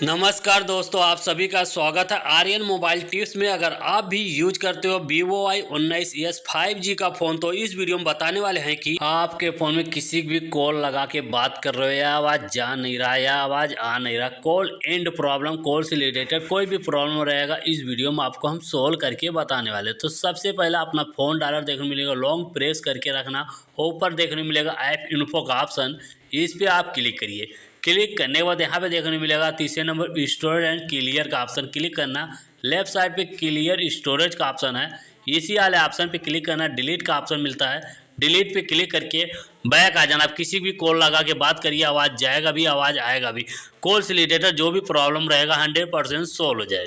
नमस्कार दोस्तों, आप सभी का स्वागत है आर्यन मोबाइल टिप्स में। अगर आप भी यूज करते हो Vivo Y19s 5G का फ़ोन, तो इस वीडियो में बताने वाले हैं कि आपके फ़ोन में किसी भी कॉल लगा के बात कर रहे हो या आवाज़ जा नहीं रहा या आवाज़ आ नहीं रहा, कॉल एंड प्रॉब्लम, कॉल से रिलेटेड कोई भी प्रॉब्लम रहेगा, इस वीडियो में आपको हम सोल्व करके बताने वाले। तो सबसे पहले अपना फ़ोन डायलर देखने मिलेगा, लॉन्ग प्रेस करके रखना, ऊपर देखने मिलेगा ऐप इन्फो का ऑप्शन, इस पर आप क्लिक करिए। क्लिक करने के बाद यहाँ पे देखने मिलेगा तीसरे नंबर स्टोरेज एंड क्लियर का ऑप्शन, क्लिक करना। लेफ्ट साइड पे क्लियर स्टोरेज का ऑप्शन है, इसी वाले ऑप्शन पे क्लिक करना। डिलीट का ऑप्शन मिलता है, डिलीट पे क्लिक करके बैक आ जाना। आप किसी भी कॉल लगा के बात करिए, आवाज़ जाएगा भी आवाज़ आएगा भी, कॉल से रिलेटेड जो भी प्रॉब्लम रहेगा 100% सोल्व हो जाएगा।